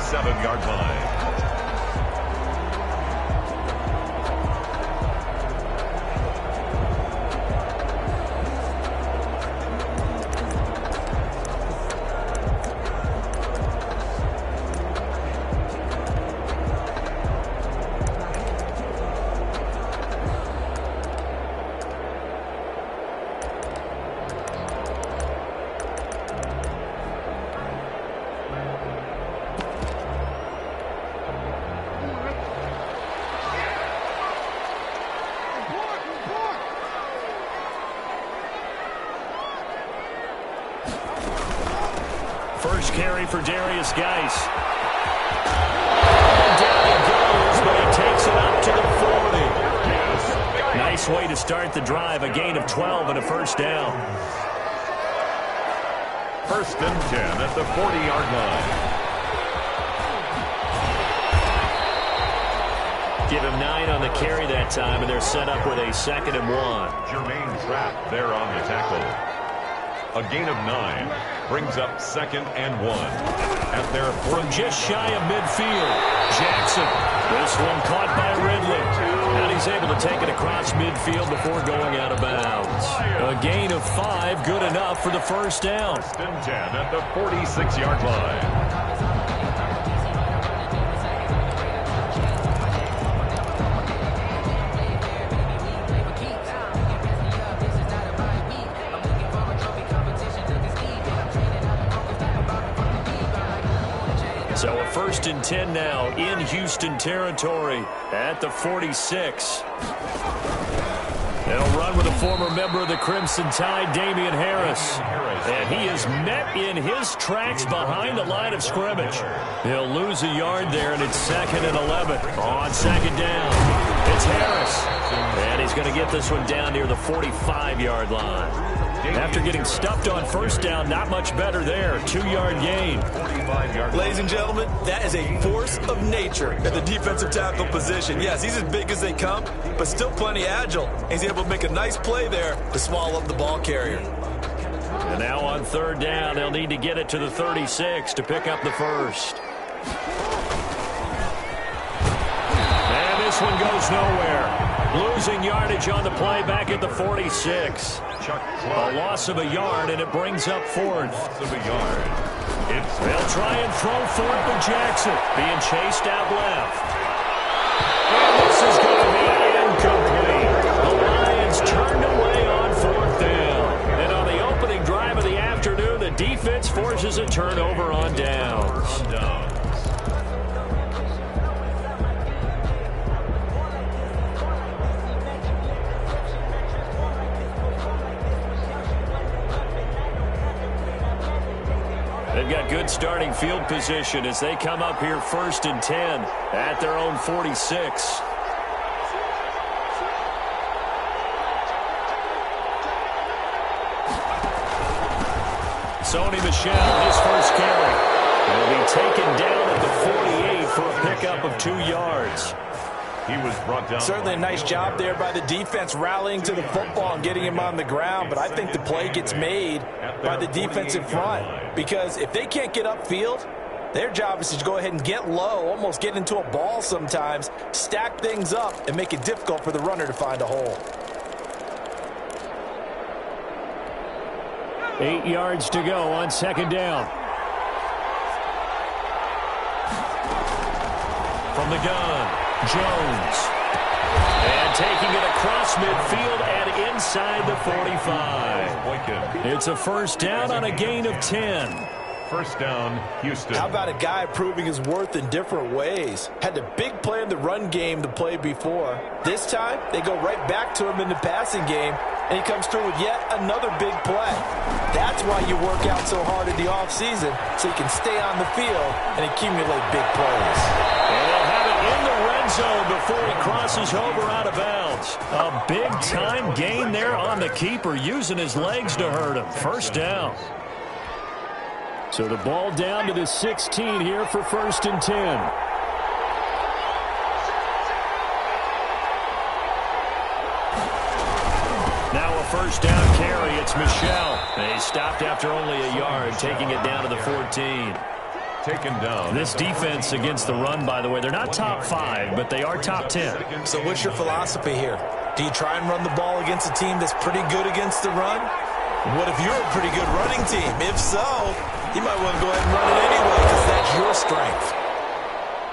47-yard line. First carry for Darius Geis. Down he goes, but he takes it up to the 40. Nice way to start the drive. A gain of 12 and a first down. First and 10 at the 40-yard line. Give him 9 on the carry that time, and they're set up with a 2nd and 1. Jermaine Trapp there on the tackle. A gain of 9 brings up 2nd and 1 at their from just shy of midfield. Jackson, this one caught by Ridley, and he's able to take it across midfield before going out of bounds. A gain of 5, good enough for the first down. First and 10 at the 46-yard line. So a 1st and 10 now in Houston territory at the 46. They'll run with a former member of the Crimson Tide, Damian Harris. And he is met in his tracks behind the line of scrimmage. He'll lose a yard there, and it's 2nd and 11. On 2nd down, it's Harris. And he's going to get this one down near the 45-yard line. After getting stuffed on first down, not much better there. 2-yard gain. Ladies and gentlemen, that is a force of nature at the defensive tackle position. Yes, he's as big as they come, but still plenty agile. He's able to make a nice play there to swallow up the ball carrier. And now on 3rd down, they'll need to get it to the 36 to pick up the first. And this one goes nowhere. Losing yardage on the play back at the 46. A loss of a yard, and it brings up 4th. Loss of a yard. They'll try and throw for it with Jackson. Being chased out left. And this is going to be incomplete. The Lions turned away on 4th down. And on the opening drive of the afternoon, the defense forces a turnover on downs. They've got good starting field position as they come up here 1st and 10 at their own 46. Sony Michel, his first carry. Will be taken down at the 48 for a pickup of 2 yards. He was brought down. Certainly a nice job there by the defense rallying to the football and getting him on the ground, but I think the play gets made by the defensive front because if they can't get upfield, their job is to go ahead and get low, almost get into a ball sometimes, stack things up, and make it difficult for the runner to find a hole. 8 yards to go on 2nd down. From the gun. Jones. And taking it across midfield and inside the 45. It's a first down on a gain of 10. First down, Houston. How about a guy proving his worth in different ways? Had a big play in the run game the play before. This time, they go right back to him in the passing game, and he comes through with yet another big play. That's why you work out so hard in the offseason, so you can stay on the field and accumulate big plays. And they'll have it in the red zone before he crosses over out of bounds. A big-time gain there on the keeper, using his legs to hurt him. First down. So the ball down to the 16 here for 1st and 10. Now a first down carry. It's Michel. They stopped after only a yard, taking it down to the 14. taken down. This defense against the run, by the way, they're not top 5, but they are top 10. So what's your philosophy here? Do you try and run the ball against a team that's pretty good against the run? What if you're a pretty good running team? If so, you might want to go ahead and run it anyway because that's your strength.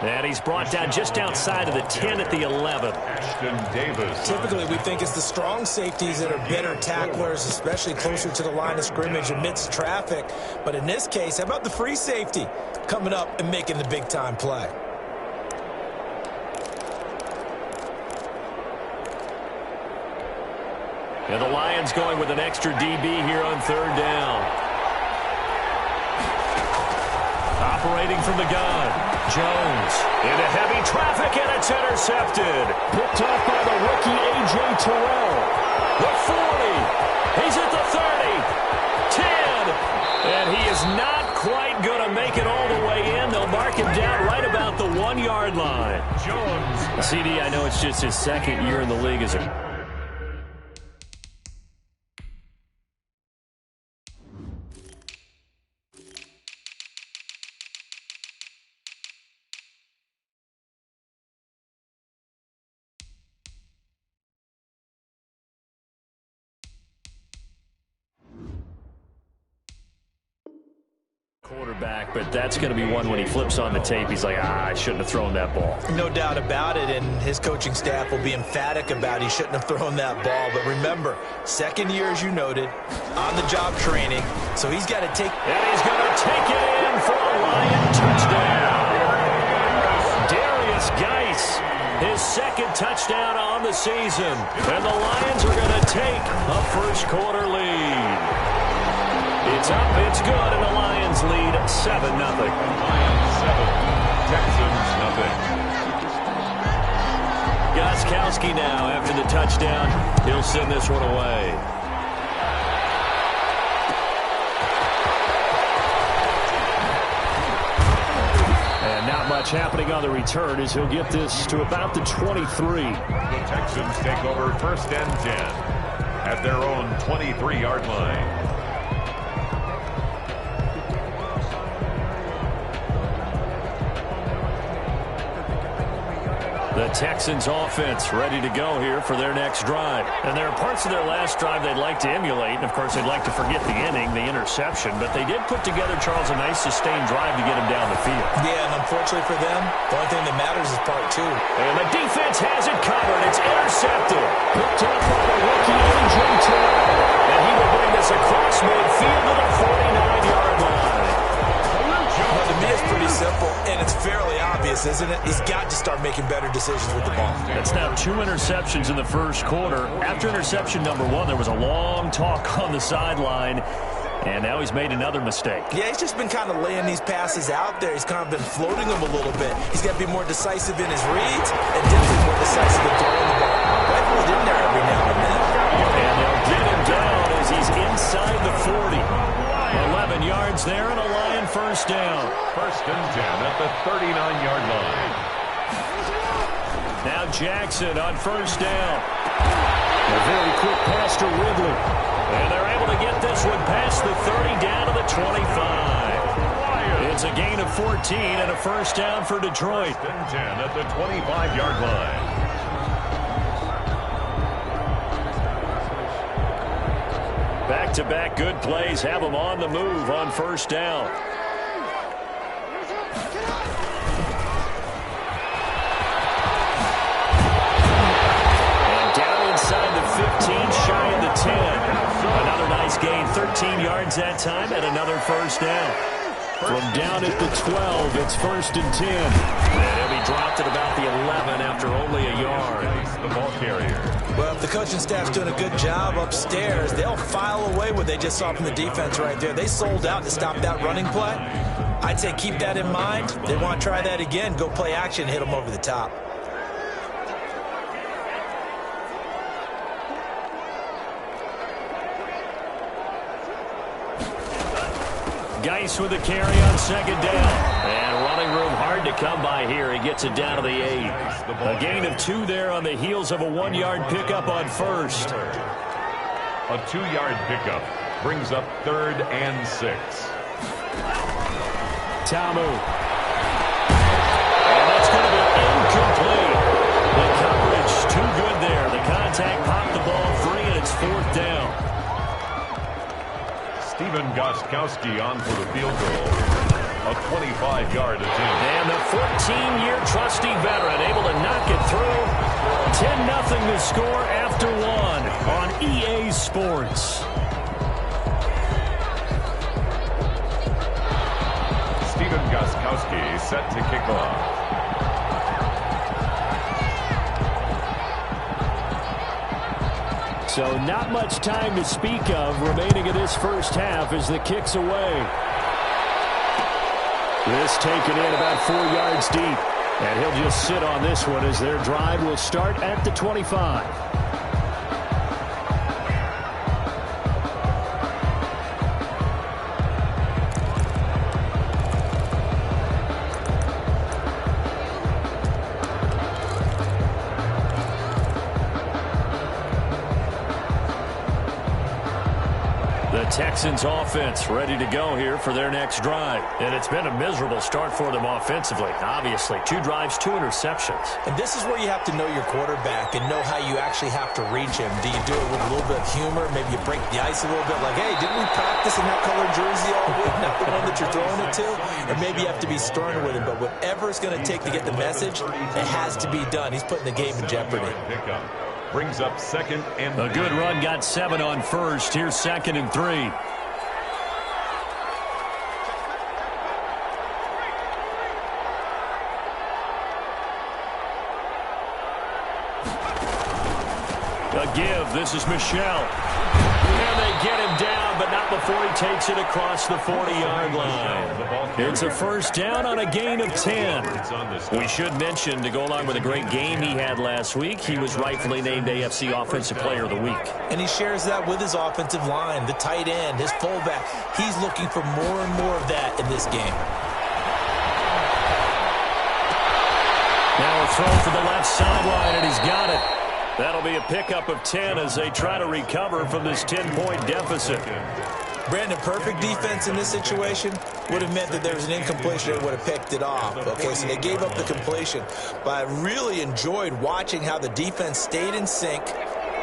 And he's brought down just outside of the 10 at the 11. Typically, we think it's the strong safeties that are better tacklers, especially closer to the line of scrimmage amidst traffic. But in this case, how about the free safety coming up and making the big-time play? And the Lions going with an extra DB here on 3rd down. Operating from the gun. Jones into heavy traffic, and it's intercepted. Picked off by the rookie A.J. Terrell. The 40. He's at the 30. 10. And he is not quite going to make it all the way in. They'll mark him down right about the 1-yard line. Jones. CD, I know it's just his 2nd year in the league as a quarterback, but that's going to be one when he flips on the tape. He's like, I shouldn't have thrown that ball. No doubt about it, and his coaching staff will be emphatic about he shouldn't have thrown that ball. But remember, 2nd year, as you noted, on-the-job training, so he's got to take... And he's going to take it in for a Lion touchdown. Darius Geis, his 2nd touchdown on the season, and the Lions are going to take a first-quarter lead. It's up, it's good, and the Lions lead 7-0. Lions 7, Texans nothing. Gostkowski now after the touchdown. He'll send this one away. And not much happening on the return as he'll get this to about the 23. The Texans take over 1st and 10 at their own 23-yard line. The Texans offense ready to go here for their next drive. And there are parts of their last drive they'd like to emulate. And, of course, they'd like to forget the inning, the interception. But they did put together, Charles, a nice sustained drive to get him down the field. Yeah, and unfortunately for them, the only thing that matters is part 2. And the defense has it covered. It's intercepted. Picked up by the rookie A.J. Terrell. And he will bring this across midfield to the 49-yard line. Well, to me, it's pretty simple, and it's fairly obvious, isn't it? He's got to start making better decisions with the ball. That's now 2 interceptions in the first quarter. After interception number 1, there was a long talk on the sideline, and now he's made another mistake. Yeah, he's just been kind of laying these passes out there. He's kind of been floating them a little bit. He's got to be more decisive in his reads and definitely more decisive in throwing the ball. Rifle it in there every now and then. And they'll get him down as he's inside the 40. 11 yards there and a Lion first down. 1st and 10 at the 39-yard line. Now Jackson on first down. A very quick pass to Ridley. And they're able to get this one past the 30 down to the 25. It's a gain of 14 and a first down for Detroit. 1st and 10 at the 25-yard line. Back-to-back good plays have them on the move on first down. And down inside the 15, shy of the 10. Another nice gain, 13 yards that time, and another first down. From down at the 12, it's 1st and 10. And he'll be dropped at about the 11 after only a yard. The ball carrier. Well, if the coaching staff's doing a good job upstairs, they'll file away what they just saw from the defense right there. They sold out to stop that running play. I'd say keep that in mind. They want to try that again. Go play action, hit them over the top. Geis with a carry on second down. And running room hard to come by here. He gets it down to the 8. A gain of 2 there on the heels of a 1-yard pickup on first. A 2-yard pickup brings up 3rd and 6. Tamu. And that's going to be incomplete. The coverage too good there. The contact popped the ball free, and it's 4th down. Steven Gostkowski on for the field goal. A 25-yard attempt. And the 14-year trusty veteran able to knock it through. 10-0 to score after 1 on EA Sports. Steven Gostkowski set to kick off. So not much time to speak of remaining in this first half as the kick's away. This taken in about 4 yards deep. And he'll just sit on this one as their drive will start at the 25. Texans offense ready to go here for their next drive. And it's been a miserable start for them offensively. Obviously, 2 drives, 2 interceptions. And this is where you have to know your quarterback and know how you actually have to reach him. Do you do it with a little bit of humor? Maybe you break the ice a little bit like, hey, didn't we practice in that colored jersey all week? Not the one that you're throwing it to? Or maybe you have to be stern with him. But whatever it's going to take to get the message, it has to be done. He's putting the game in jeopardy. Brings up 2nd and a good run got 7 on first. Here's 2nd and 3. A give. This is Michelle. And they get him down, but not before he takes it across the 40-yard line. It's a first down on a gain of 10. We should mention, to go along with a great game he had last week, he was rightfully named AFC Offensive Player of the Week. And he shares that with his offensive line, the tight end, his fullback. He's looking for more and more of that in this game. Now a throw for the left sideline, and he's got it. That'll be a pickup of 10 as they try to recover from this 10-point deficit. Brandon, perfect defense in this situation would have meant that there was an incompletion that would have picked it off. Okay, so they gave up the completion. But I really enjoyed watching how the defense stayed in sync,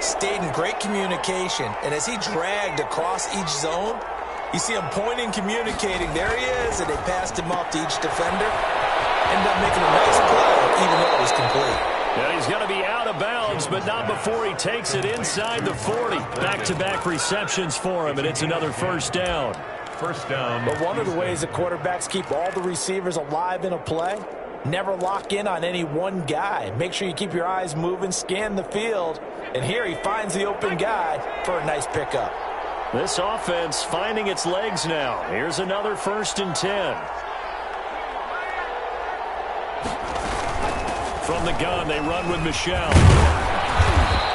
stayed in great communication, and as he dragged across each zone, you see him pointing, communicating. There he is, and they passed him off to each defender. Ended up making a nice play, even though it was complete. Yeah, he's going to be out of bounds, but not before he takes it inside the 40. Back-to-back receptions for him, and it's another first down. First down. But one of the ways that quarterbacks keep all the receivers alive in a play, never lock in on any one guy. Make sure you keep your eyes moving, scan the field, and here he finds the open guy for a nice pickup. This offense finding its legs now. Here's another 1st and 10. From the gun, they run with Michelle.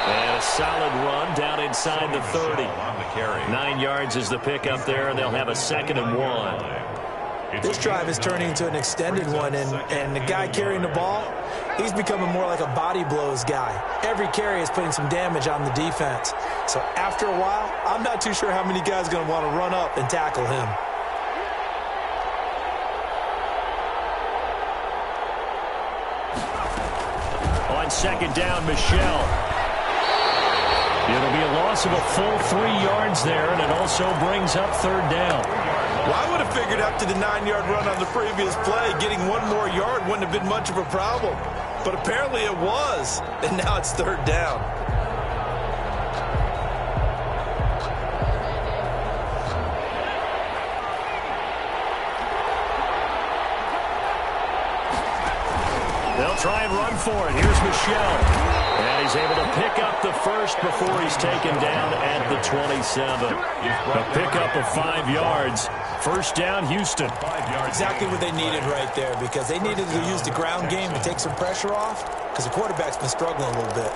And a solid run down inside the 30. 9 yards is the pickup there, and they'll have a 2nd and 1. This drive is turning into an extended one, and the guy carrying the ball, he's becoming more like a body blows guy. Every carry is putting some damage on the defense. So after a while, I'm not too sure how many guys are going to want to run up and tackle him. On 2nd down, Michelle. It'll be a loss of a full 3 yards there, and it also brings up 3rd down. Well, I would have figured after the 9-yard run on the previous play, getting 1 more yard wouldn't have been much of a problem. But apparently it was, and now it's 3rd down. They'll try and run for it. Here's Michelle. And he's able to pick up the first before he's taken down at the 27. A pickup of 5 yards. First down, Houston. Exactly what they needed right there, because they needed to use the ground game to take some pressure off, because the quarterback's been struggling a little bit.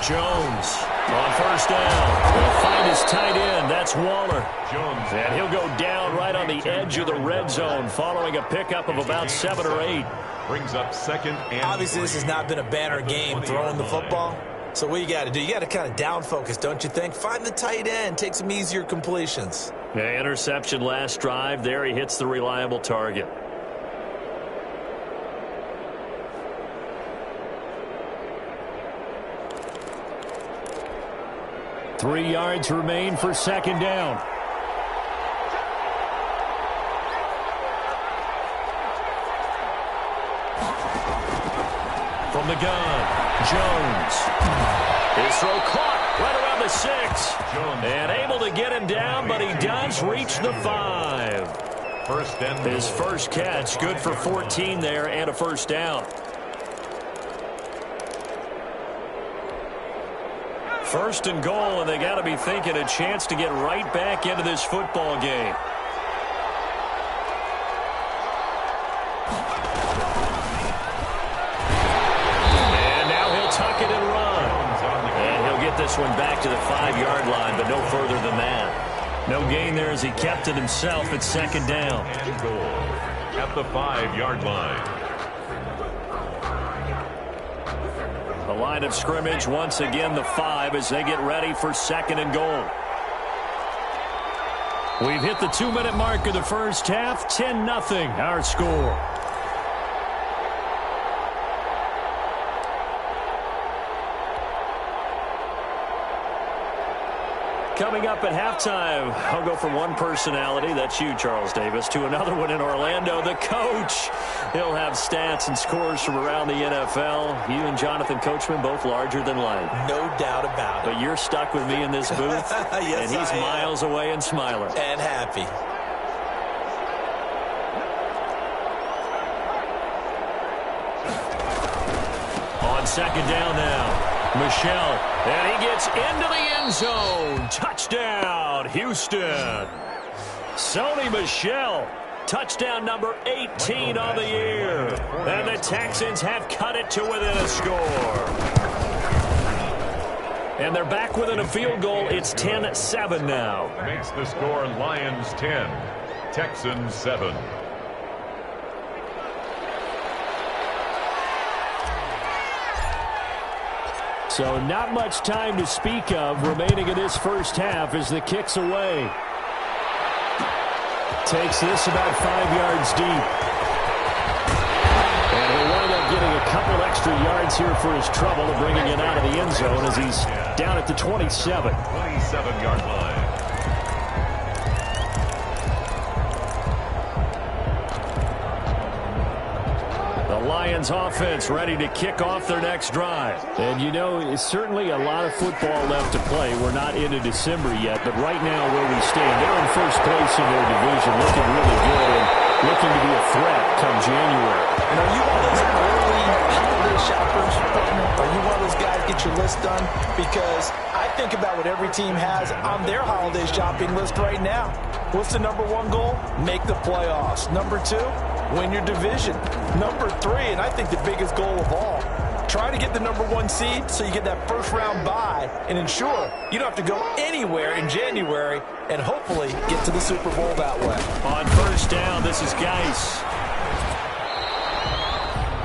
Jones. On first down, he'll find his tight end. That's Waller. Jones. And he'll go down right on the edge of the red zone following a pickup of about 7 or 8. Brings up second and Obviously, this has not been a banner game throwing the football. So what you got to do, you got to kind of down focus, don't you think? Find the tight end, take some easier completions. Yeah, interception last drive. There he hits the reliable target. Three yards remain for second down. From the gun, Jones. His throw caught right around the 6. And able to get him down, but he does reach the 5. First and His first catch, good for 14 there and a first down. First and goal, and they got to be thinking a chance to get right back into this football game. And now he'll tuck it and run. And he'll get this one back to the 5-yard line, but no further than that. No gain there as he kept it himself at second down. And goal at the 5-yard line. The line of scrimmage, once again, the 5 as they get ready for second and goal. We've hit the 2-minute mark of the first half. 10-0 our score. Coming up at halftime, I'll go from one personality, that's you, Charles Davis, to another one in Orlando, the coach. He'll have stats and scores from around the NFL. You and Jonathan Coachman, both larger than life. No doubt about it. But you're stuck with me in this booth, yes, and he's miles away and smiling. And happy. On second down now. Michelle, and he gets into the end zone. Touchdown, Houston. Sony Michel, touchdown number 18 on the year. And the Texans have cut it to within a score. And they're back within a field goal. It's 10-7 now. Makes the score Lions 10, Texans 7. So not much time to speak of remaining in this first half as the kick's away. Takes this about 5 yards deep. And he'll wind up getting a couple extra yards here for his trouble of bringing it out of the end zone as he's down at the 27. 27-yard line. Lions offense ready to kick off their next drive. And you know, it's certainly a lot of football left to play. We're not into December yet, but right now where we stand, they're in first place in their division, looking really good and looking to be a threat come January. And are you one of those early holiday shoppers? Are you one of those guys get your list done? Because I think about what every team has on their holiday shopping list right now. What's the number 1 goal? Make the playoffs. Number 2, win your division. Number 3, and I think the biggest goal of all, try to get the number 1 seed so you get that first round bye and ensure you don't have to go anywhere in January and hopefully get to the Super Bowl that way. On first down, this is Geis.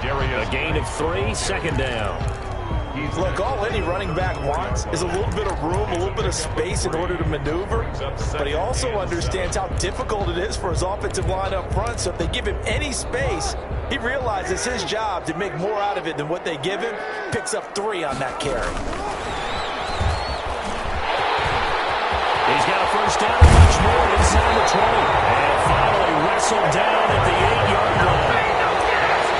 A gain of 3, second down. Look, all any running back wants is a little bit of room, a little bit of space in order to maneuver. But he also understands how difficult it is for his offensive line up front. So if they give him any space, he realizes his job to make more out of it than what they give him. Picks up 3 on that carry. He's got a first down and much more inside the 20. And finally wrestled down at the 8-yard line.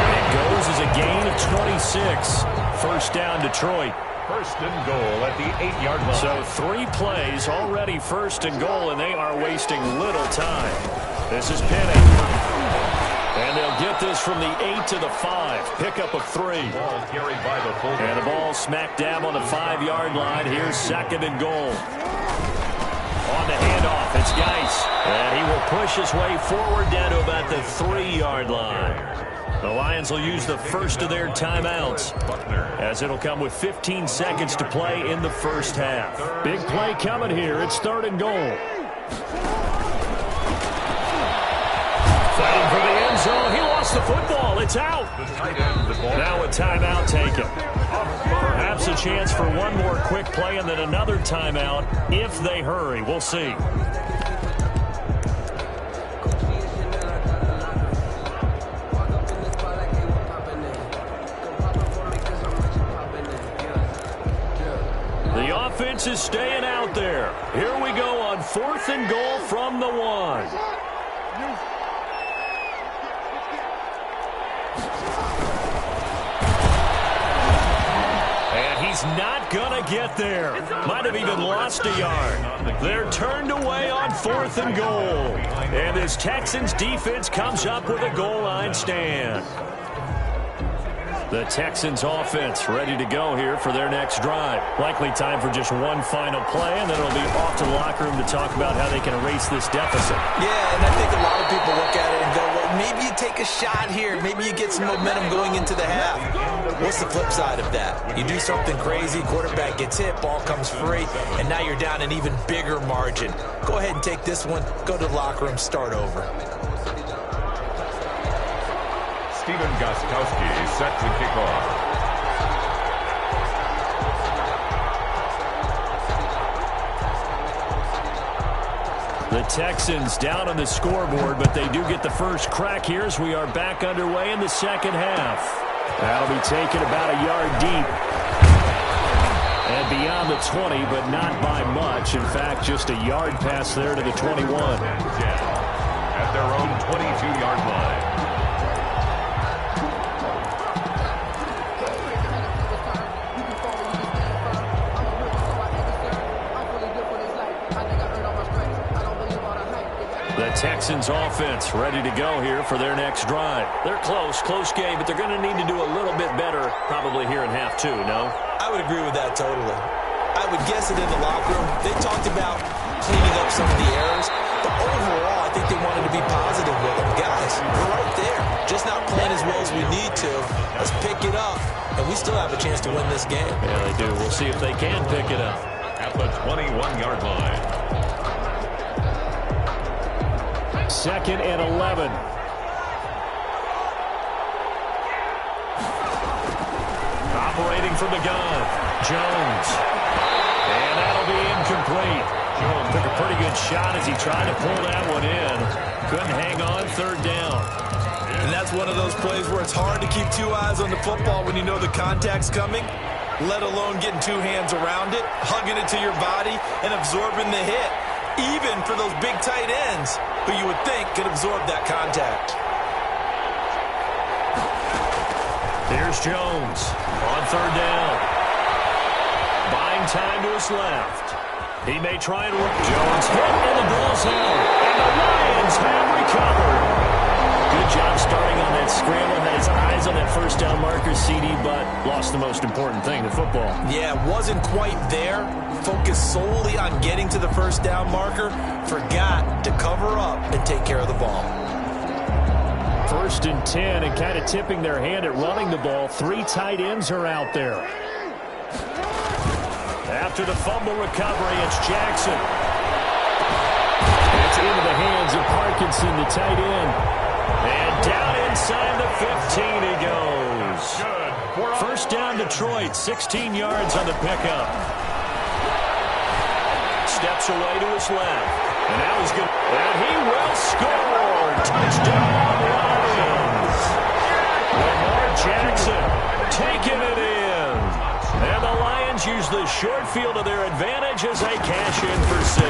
And it goes as a gain of 26. First down, Detroit. First and goal at the 8-yard line. So 3 plays already first and goal, and they are wasting little time. This is Penny. And they'll get this from the 8 to the 5. Pickup of 3. Ball carried by the fullback. And the ball smack dab on the 5-yard line. Here's second and goal. On the handoff, it's Geis. And he will push his way forward down to about the 3-yard line. The Lions will use the first of their timeouts, as it'll come with 15 seconds to play in the first half. Big play coming here. It's 3rd and goal. Fighting for the end zone. He lost the football. It's out. Now a timeout taken. Perhaps a chance for one more quick play and then another timeout if they hurry. We'll see. The offense is staying out there. Here we go on 4th and goal from the 1. He's not going to get there. Might have even lost a yard. They're turned away on 4th and goal. And this Texans defense comes up with a goal line stand. The Texans offense ready to go here for their next drive. Likely time for just one final play, and then it'll be off to the locker room to talk about how they can erase this deficit. Yeah, and I think a lot of people look at it and go, well, maybe you take a shot here. Maybe you get some momentum going into the half. What's the flip side of that? You do something crazy, quarterback gets hit, ball comes free, and now you're down an even bigger margin. Go ahead and take this one, go to the locker room, start over. Stephen Gostkowski set to kick off. The Texans down on the scoreboard, but they do get the first crack here as we are back underway in the second half. That'll be taken about a yard deep. And beyond the 20, but not by much. In fact, just a yard pass there to the 21. At their own 22-yard line. The Texans offense ready to go here for their next drive. They're close game, but they're going to need to do a little bit better probably here in half 2, no? I would agree with that totally. I would guess it in the locker room. They talked about cleaning up some of the errors, but overall, I think they wanted to be positive with them. Guys, we're right there. Just not playing as well as we need to. Let's pick it up, and we still have a chance to win this game. Yeah, they do. We'll see if they can pick it up. At the 21-yard line. 2nd and 11. Operating from the gun, Jones. And that'll be incomplete. Jones took a pretty good shot as he tried to pull that one in. Couldn't hang on, 3rd down. And that's one of those plays where it's hard to keep 2 eyes on the football when you know the contact's coming, let alone getting 2 hands around it, hugging it to your body, and absorbing the hit. Even for those big tight ends who you would think could absorb that contact. Here's Jones on 3rd down. Buying time to his left. He may try and work. Jones hit, and the ball's out. And the Lions have recovered. Good job starting on that scramble. Had his eyes on that first down marker, CD, but lost the most important thing, the football. Yeah, wasn't quite there. Focused solely on getting to the first down marker. Forgot to cover up and take care of the ball. 1st and 10, and kind of tipping their hand at running the ball. 3 tight ends are out there. After the fumble recovery, it's Jackson. It's into the hands of Parkinson, the tight end. And down inside the 15 he goes. 1st down Detroit, 16 yards on the pickup. Steps away to his left. And now he's good. And he will score. Touchdown, Lions. Lamar Jackson taking it in. And the Lions use the short field to their advantage as they cash in for 6.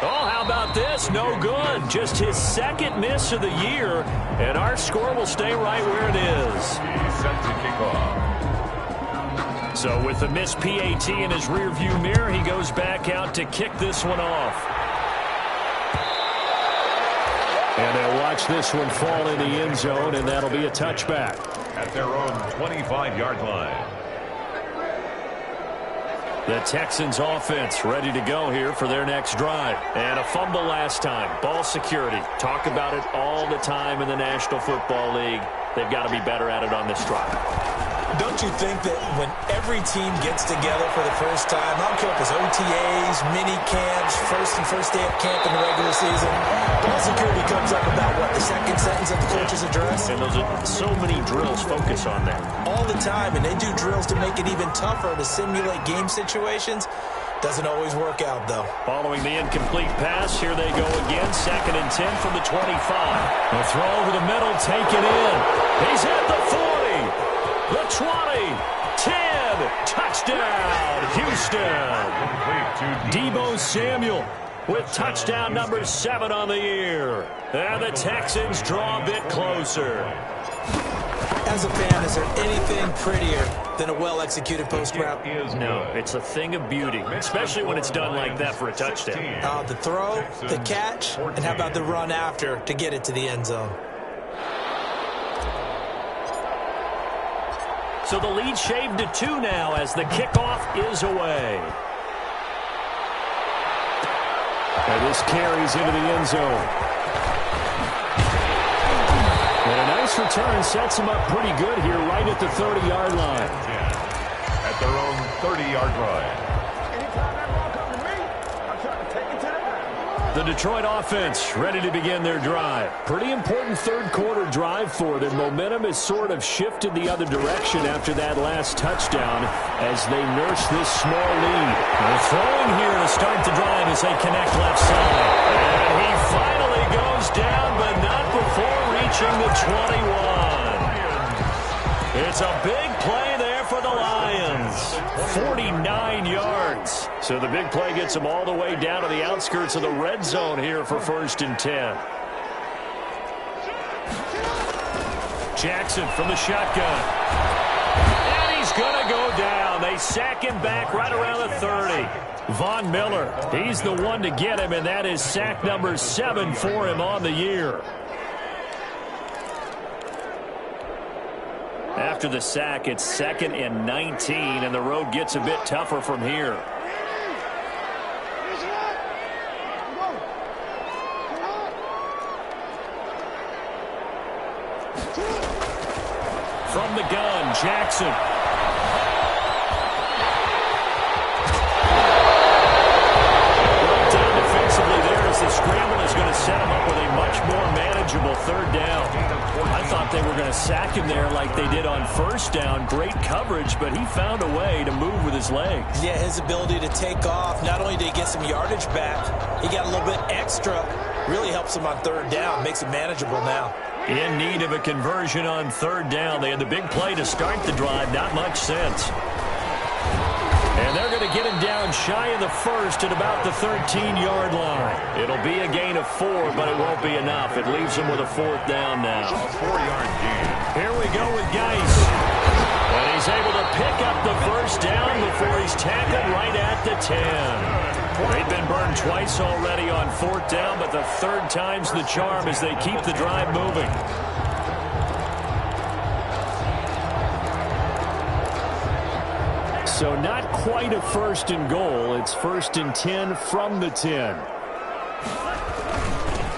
Oh, how about this? No good. Just his 2nd miss of the year. And our score will stay right where it is. He's set to kick off. So with the missed PAT in his rearview mirror, he goes back out to kick this one off. And they'll watch this one fall in the end zone, and that'll be a touchback. At their own 25-yard line. The Texans offense ready to go here for their next drive. And a fumble last time. Ball security. Talk about it all the time in the National Football League. They've got to be better at it on this drive. Don't you think that when every team gets together for the first time, I don't care if it's OTAs, mini camps, first day of camp in the regular season, ball security comes up about, what, the second sentence of the coach's address? And those are so many drills focus on that. All the time, and they do drills to make it even tougher to simulate game situations. Doesn't always work out, though. Following the incomplete pass, here they go again. 2nd and 10 from the 25. A throw over the middle, taken in. He's at the 40. The 20, 10, touchdown, Houston. Deebo Samuel with touchdown number 7 on the year. And the Texans draw a bit closer. As a fan, is there anything prettier than a well-executed post route? No, it's a thing of beauty, especially when it's done like that for a touchdown. The throw, the catch, and how about the run after to get it to the end zone? So the lead shaved to 2 now as the kickoff is away. And this carries into the end zone. And a nice return sets them up pretty good here right at the 30-yard line. At their own 30-yard line. The Detroit offense ready to begin their drive. Pretty important third-quarter drive for them. Momentum has sort of shifted the other direction after that last touchdown as they nurse this small lead. They're throwing here to start the drive as they connect left side. And he finally goes down, but not before reaching the 21. It's a big play there for the Lions. 49 yards. So the big play gets them all the way down to the outskirts of the red zone here for 1st and 10. Jackson from the shotgun. And he's going to go down. They sack him back right around the 30. Von Miller, he's the one to get him, and that is sack number 7 for him on the year. After the sack, it's 2nd and 19, and the road gets a bit tougher from here. From the gun, Jackson. Right down defensively there as the scramble is going to set him up with a much more manageable 3rd down. I thought they were going to sack him there like they did on 1st down. Great coverage, but he found a way to move with his legs. Yeah, his ability to take off. Not only did he get some yardage back, he got a little bit extra. Really helps him on 3rd down. Makes it manageable now. In need of a conversion on 3rd down. They had the big play to start the drive. Not much sense. And they're going to get him down shy of the 1st at about the 13-yard line. It'll be a gain of 4, but it won't be enough. It leaves him with a 4th down now. 4-yard gain. Here we go with Geis. And he's able to pick up the 1st down before he's tackled right at the 10. They've been burned twice already on 4th down, but the 3rd time's the charm as they keep the drive moving. So not quite a 1st and goal. It's 1st and 10 from the 10.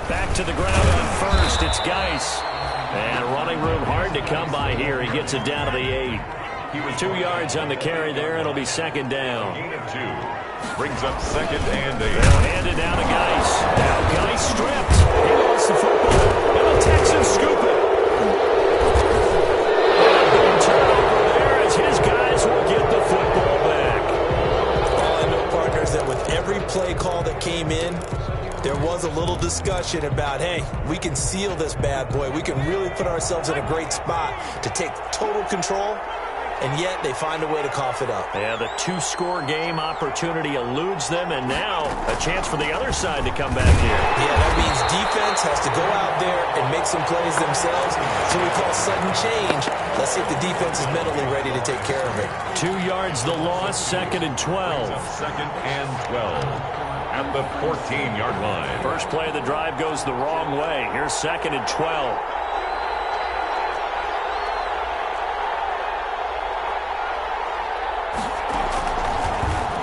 Back to the ground on 1st. It's Geis. And running room hard to come by here. He gets it down to the 8. He was 2 yards on the carry there. It'll be 2nd down. Gain of 2. Brings up 2nd and 8. They'll hand it down to Geis. Now Geis stripped. He lost the football. And the Texans scoop it. And a big turnover there as his guys will get the football back. I know, partners, that with every play call that came in, there was a little discussion about, hey, we can seal this bad boy. We can really put ourselves in a great spot to take total control. And yet they find a way to cough it up. Yeah, the 2-score game opportunity eludes them, and now a chance for the other side to come back here. Yeah, that means defense has to go out there and make some plays themselves. So we call sudden change. Let's see if the defense is mentally ready to take care of it. 2 yards the loss, 2nd and 12. 2nd and 12. At the 14-yard line. First play of the drive goes the wrong way. Here's 2nd and 12.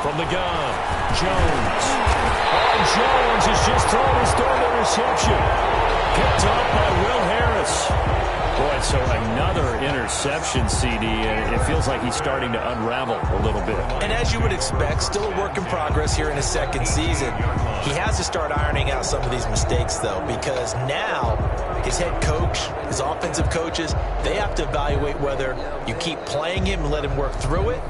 From the gun, Jones. Oh, Jones has just thrown his third interception. Picked up by Will Harris. Boy, so another interception, CD, and it feels like he's starting to unravel a little bit. And as you would expect, still a work in progress here in his second season. He has to start ironing out some of these mistakes, though, because now his head coach, his offensive coaches, they have to evaluate whether you keep playing him and let him work through it,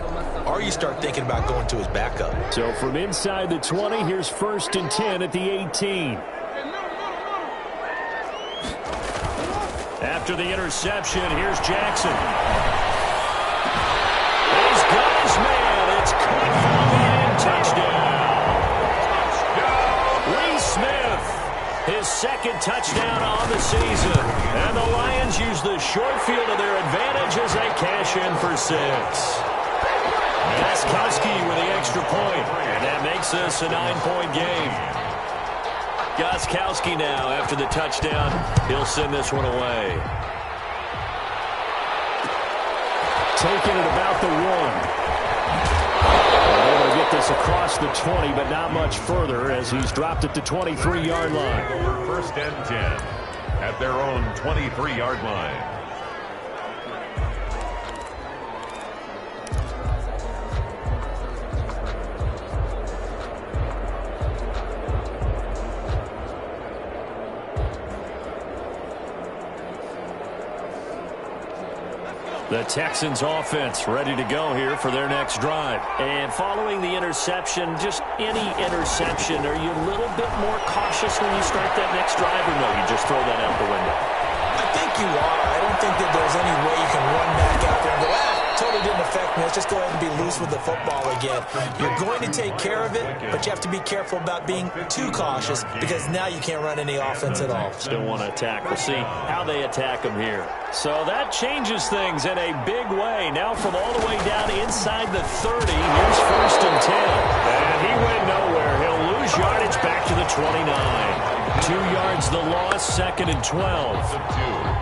or you start thinking about going to his backup. So from inside the 20, here's 1st and 10 at the 18. After the interception, here's Jackson. He's got his man. It's caught for the end. Touchdown. Lee Smith, his second touchdown on the season. And the Lions use the short field to their advantage as they cash in for 6. Gostkowski with the extra point. And that makes this a 9-point game. Gostkowski now, after the touchdown, he'll send this one away. Taking it about the 1. They're able to get this across the 20, but not much further as he's dropped it to 23-yard line. 1st and 10 at their own 23-yard line. The Texans offense ready to go here for their next drive. And following the interception, just any interception, are you a little bit more cautious when you start that next drive, or no, you just throw that out the window? I think you are. I don't think that there's any way you can run back out there and go, totally didn't affect me. Let's just go ahead and be loose with the football again. You're going to take care of it, but you have to be careful about being too cautious because now you can't run any offense at all. Still want to attack. We'll see how they attack them here. So that changes things in a big way. Now from all the way down inside the 30, here's 1st and 10. And he went nowhere. He'll lose yardage back to the 29. 2 yards the loss, 2nd and 12.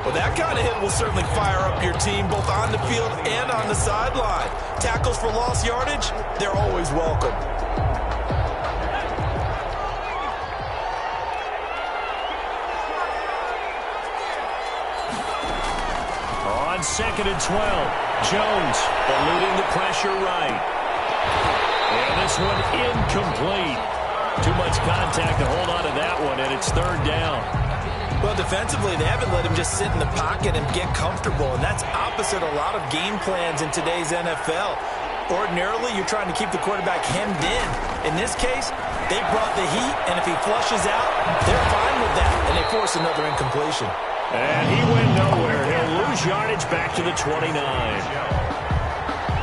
Well, that kind of hit will certainly fire up your team both on the field and on the sideline. Tackles for lost yardage, they're always welcome. On 2nd and 12, Jones eluding the pressure right. And this one incomplete. Too much contact to hold on to that one, and it's 3rd down. Well, defensively, they haven't let him just sit in the pocket and get comfortable, and that's opposite a lot of game plans in today's NFL. Ordinarily, you're trying to keep the quarterback hemmed in. In this case, they brought the heat, and if he flushes out, they're fine with that, and they force another incompletion. And he went nowhere. He'll lose yardage back to the 29.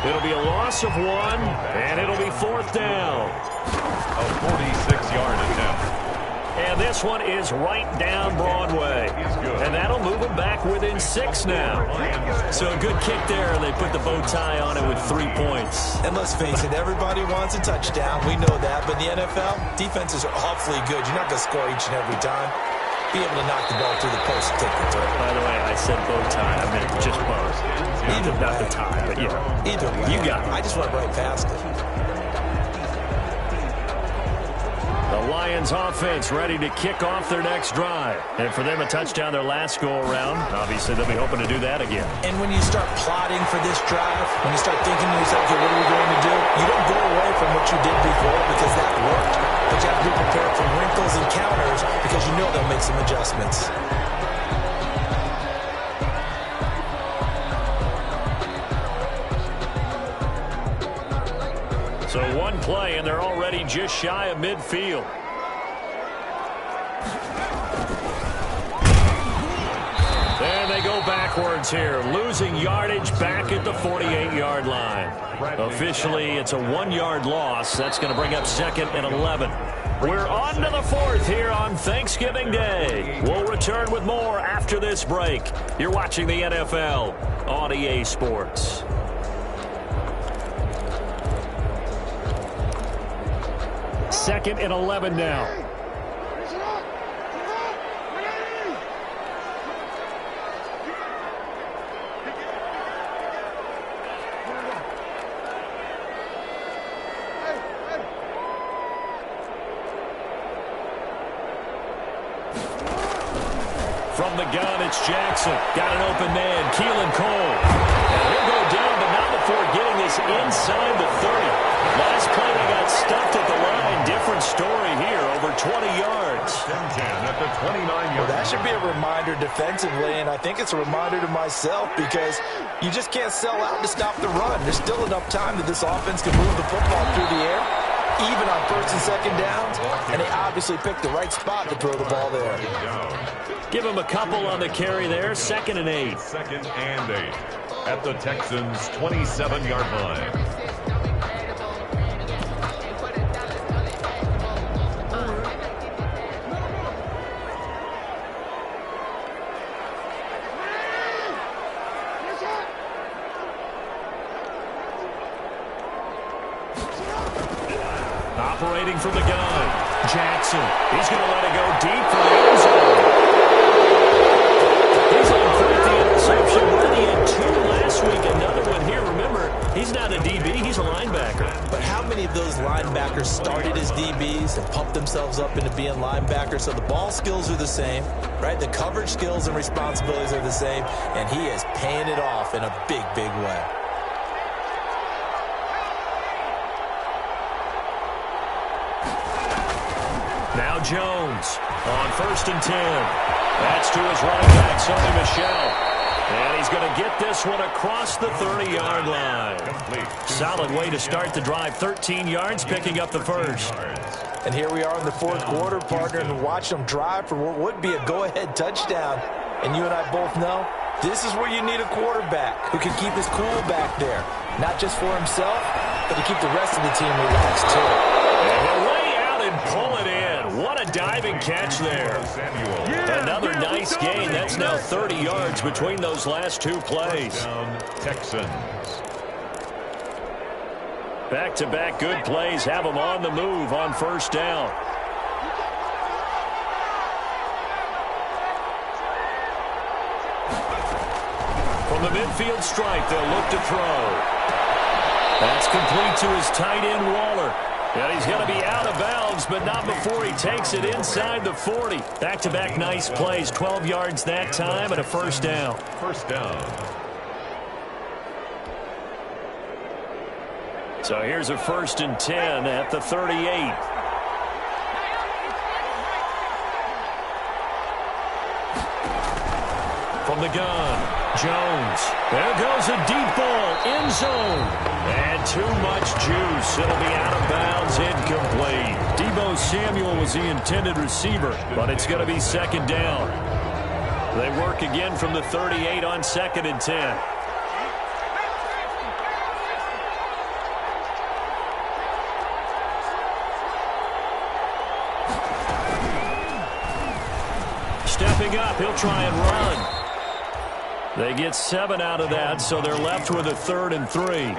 It'll be a loss of 1, and it'll be 4th down. A 46-yard attempt. And this one is right down Broadway. And that'll move him back within 6 now. So a good kick there, and they put the bow tie on it with 3 points. And let's face it, everybody wants a touchdown. We know that. But in the NFL, defenses are awfully good. You're not going to score each and every time. Be able to knock the ball through the post and take the throw. By the way, I said bow tie. I meant just bow. Not the tie, but yeah. Either way. You got it. I just went right past it. The Lions offense ready to kick off their next drive. And for them, a touchdown their last go-around. Obviously, they'll be hoping to do that again. And when you start plotting for this drive, when you start thinking to yourself, okay, what are we going to do? You don't go away from what you did before because that worked. But you have to be prepared for wrinkles and counters because you know they'll make some adjustments. So one play, and they're already just shy of midfield. And they go backwards here, losing yardage back at the 48-yard line. Officially, it's a 1-yard loss. That's going to bring up 2nd and 11. We're on to the 4th here on Thanksgiving Day. We'll return with more after this break. You're watching the NFL on EA Sports. Second and 11 now. From the gun, it's Jackson. Got an open man, Keelan Cole. And he'll go down, but not before getting this inside the 30. Last play, they got stuffed at the line. Different story here, over 20 yards. 10-10 at the 29-yard. Well, that should be a reminder defensively, and I think it's a reminder to myself because you just can't sell out to stop the run. There's still enough time that this offense can move the football through the air, even on first and second downs, and they obviously picked the right spot to throw the ball there. Give him a couple on the carry there, 2nd and 8. 2nd and 8 at the Texans' 27-yard line. Operating from the gun, Jackson. He's going to let it go deep for the end zone. He's on quite the interception. He had 2 last week, another one here. Remember, he's not a DB, he's a linebacker. But how many of those linebackers started as DBs and pumped themselves up into being linebackers? So the ball skills are the same, right? The coverage skills and responsibilities are the same, and he is paying it off in a big, big way. Now Jones on 1st and 10. That's to his running back, Sonny Michel. And he's going to get this one across the 30-yard line. Solid way to start the drive. 13 yards, picking up the first. And here we are in the 4th quarter, partner, and watch them drive for what would be a go-ahead touchdown. And you and I both know this is where you need a quarterback who can keep his cool back there. Not just for himself, but to keep the rest of the team relaxed, too. And he'll lay out and pull it in. What a diving catch there. Another nice gain. That's now 30 yards between those last 2 plays. Texans. Back-to-back good plays have them on the move on 1st down. From the midfield stripe, they'll look to throw. That's complete to his tight end, Waller. And he's going to be out of bounds, but not before he takes it inside the 40. Back-to-back nice plays, 12 yards that time and a 1st down. 1st down. So here's a 1st and 10 at the 38. From the gun, Jones. There goes a deep ball, end zone. And too much juice. It'll be out of bounds, incomplete. Deebo Samuel was the intended receiver, but it's going to be 2nd down. They work again from the 38 on 2nd and 10. Stepping up, he'll try and run. They get 7 out of that, so they're left with a 3rd and 3.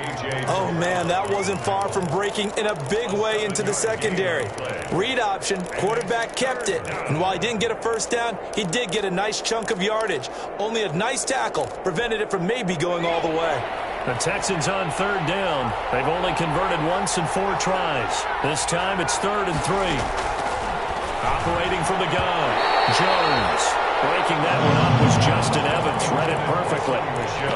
Oh, man, that wasn't far from breaking in a big way into the secondary. Read option, quarterback kept it. And while he didn't get a 1st down, he did get a nice chunk of yardage. Only a nice tackle prevented it from maybe going all the way. The Texans on 3rd down. They've only converted once in 4 tries. This time it's 3rd and 3. Operating from the gun, Jones. Breaking that one up was Justin Evans. Read it perfectly.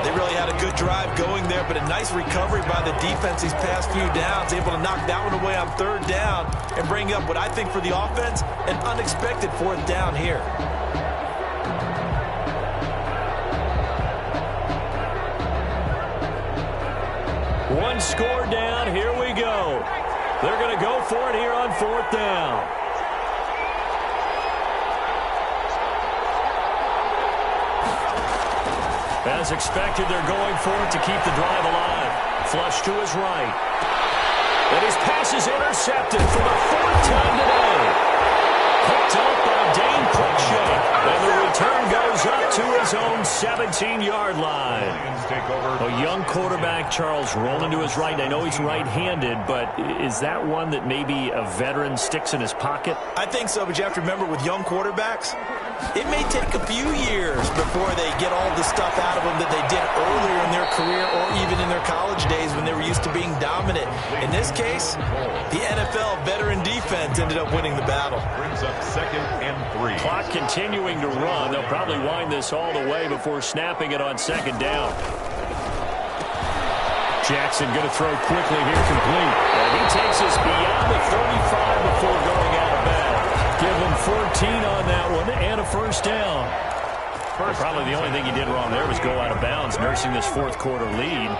They really had a good drive going there, but a nice recovery by the defense these past few downs. Able to knock that one away on 3rd down and bring up what I think for the offense, an unexpected 4th down here. One score down. Here we go. They're going to go for it here on 4th down. As expected, they're going for it to keep the drive alive. Flush to his right. And his pass is intercepted for the 4th time today. Picked up by Dane Cruikshank. And the return goes up to his own 17-yard line. A young quarterback, Charles, rolling to his right. I know he's right-handed, but is that one that maybe a veteran sticks in his pocket? I think so, but you have to remember with young quarterbacks, It may take a few years before they get all the stuff out of them that they did earlier in their career or even in their college days when they were used to being dominant. In this case, the NFL veteran defense ended up winning the battle. Brings up 2nd and 3. Clock continuing to run. They'll probably wind this all the way before snapping it on 2nd down. Jackson going to throw quickly here, complete. And he takes us beyond the 35 before going out of bounds. Give him 14 on that one and a 1st down. Probably the only thing he did wrong there was go out of bounds, nursing this 4th quarter lead.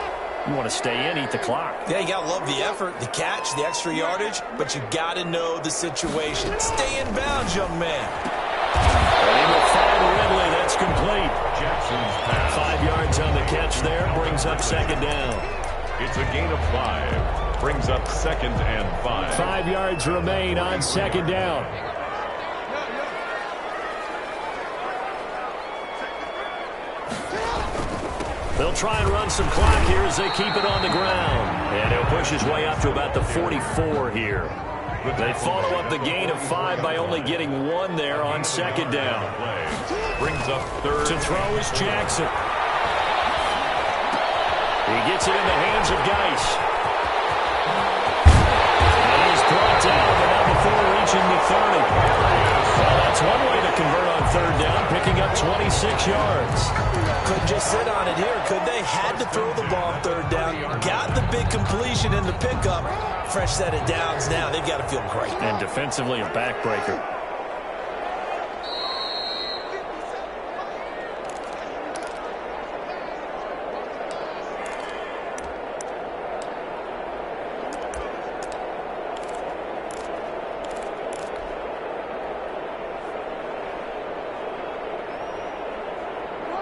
You want to stay in, eat the clock. Yeah, you got to love the effort, the catch, the extra yardage, but you got to know the situation. Stay in bounds, young man. And he will find Ridley. That's complete. Jackson's pass. 5 yards on the catch there, brings up 2nd down. It's a gain of 5. Brings up 2nd and 5. 5 yards remain on 2nd down. They'll try and run some clock here as they keep it on the ground. And he'll push his way up to about the 44 here. They follow up the gain of 5 by only getting 1 there on 2nd down. Brings up 3rd. To throw is Jackson. He gets it in the hands of Geis. And he's brought down, but not before reaching the 30. Well, that's one way to convert on 3rd down, picking up 26 yards. Couldn't just sit on it here, could they? Had to throw the ball on 3rd down. Got the big completion in the pickup. Fresh set of downs now. They've got to feel great. And defensively, a backbreaker.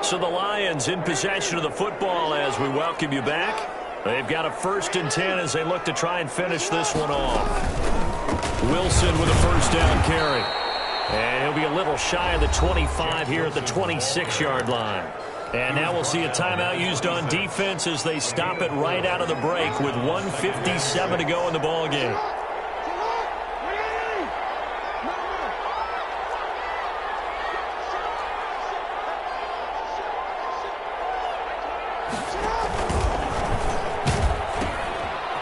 So the Lions in possession of the football as we welcome you back. They've got a 1st and 10 as they look to try and finish this one off. Wilson with a 1st down carry. And he'll be a little shy of the 25 here at the 26-yard line. And now we'll see a timeout used on defense as they stop it right out of the break with 1:57 to go in the ball game.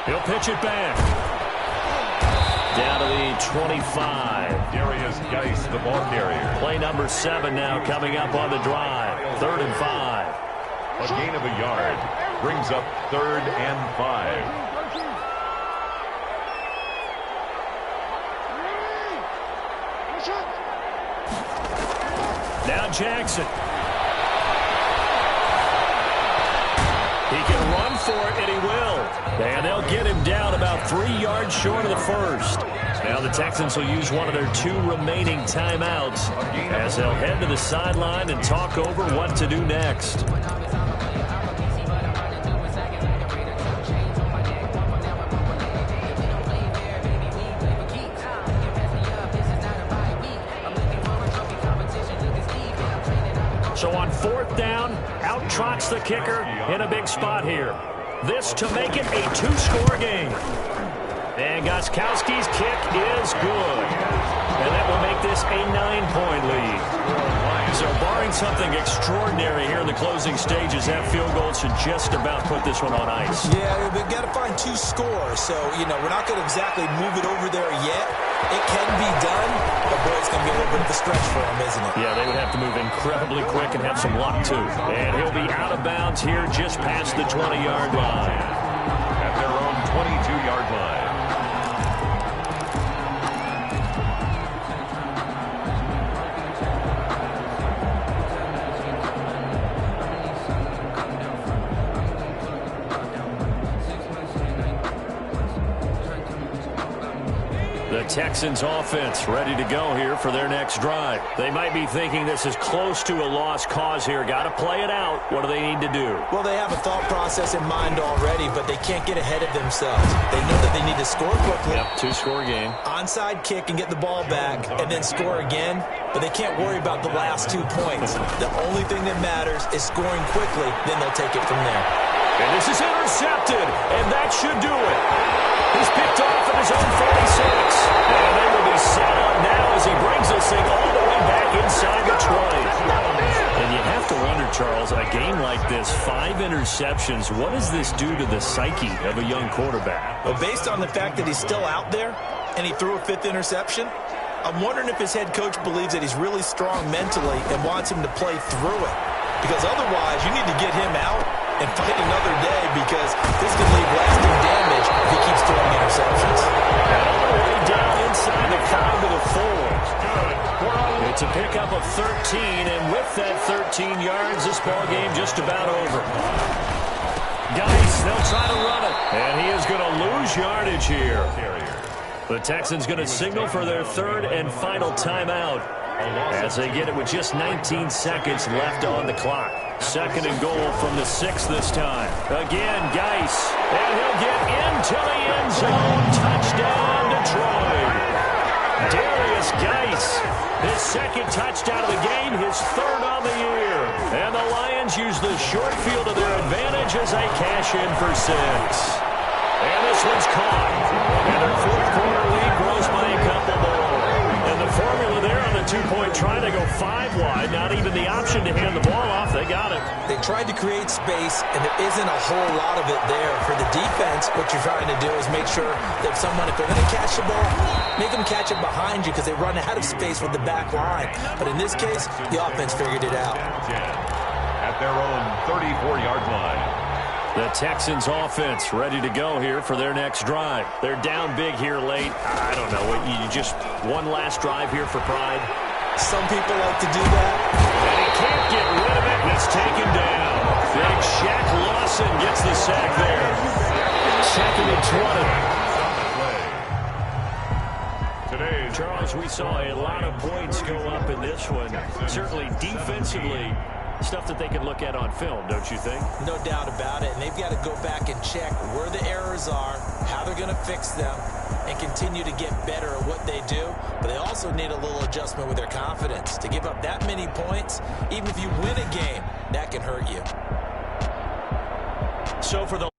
He'll pitch it back. Down to the 25. Darius Geis, the ball carrier. Play number 7 now coming up on the drive. 3rd and 5. A gain of a yard. Brings up 3rd and 5. Now Jackson. He can run for it, and he will. And they'll get him down about 3 yards short of the 1st. Now the Texans will use one of their 2 remaining timeouts as they'll head to the sideline and talk over what to do next. So on 4th down, out trots the kicker in a big spot here. This to make it a 2-score game. And Gostkowski's kick is good. And that will make this a 9-point lead. So barring something extraordinary here in the closing stages, that field goal should just about put this one on ice. Yeah, we've got to find 2 scores. So, we're not going to exactly move it over there yet. It can be done, but boy, it's going to be a little bit of a stretch for him, isn't it? Yeah, they would have to move incredibly quick and have some luck, too. And he'll be out of bounds here just past the 20-yard line. At their own 22-yard line. The Texans offense ready to go here for their next drive. They might be thinking this is close to a lost cause here. Got to play it out. What do they need to do? Well, they have a thought process in mind already, but they can't get ahead of themselves. They know that they need to score quickly. Yep, 2-score game. Onside kick and get the ball back and then score again, but they can't worry about the last 2 points. The only thing that matters is scoring quickly, then they'll take it from there. And this is intercepted, and that should do it. He's picked off at his own 46. And they will be set up now as he brings this thing all the way back inside the 20. like this. 5 interceptions. What does this do to the psyche of a young quarterback? Well, based on the fact that he's still out there and he threw a 5th interception, I'm wondering if his head coach believes that he's really strong mentally and wants him to play through it. Because otherwise, you need to get him out and fight another day, because this could leave lasting damage if he keeps throwing interceptions. And all the way down inside the 5 to the 4. It's a pickup of 13, and with that 13 yards, this ball game just about over. Guys, they'll try to run it, and he is going to lose yardage here. The Texans going to signal for their 3rd and final timeout as they get it with just 19 seconds left on the clock. 2nd and goal from the 6 this time. Again, Geis, and he'll get into the end zone. Touchdown, Detroit. Darius Geis, his 2nd touchdown of the game, his 3rd on the year. And the Lions use the short field to their advantage as they cash in for 6. And this one's caught. And their 4th quarter lead grows by a couple more. And the formula there on the 2-point try to go 5 wide. Not even the option to hand the ball off. They got it. They tried to create space, and there isn't a whole lot of it there. For the defense, what you're trying to do is make sure that someone, if they're going to catch the ball, make them catch it behind you, because they run out of space with the back line. But in this case, the offense figured it out. At their own 34-yard line. The Texans offense ready to go here for their next drive. They're down big here late. I don't know. You just one last drive here for pride. Some people like to do that. And he can't get rid of it, and it's taken down. Big Shaq Lawson gets the sack there. 2nd and 20. Today, Charles, we saw a lot of points go up in this one. Certainly defensively, stuff that they can look at on film, don't you think? No doubt about it. And they've got to go back and check where the errors are, how they're going to fix them, and continue to get better at what they do. But they also need a little adjustment with their confidence. To give up that many points, even if you win a game, that can hurt you. So for the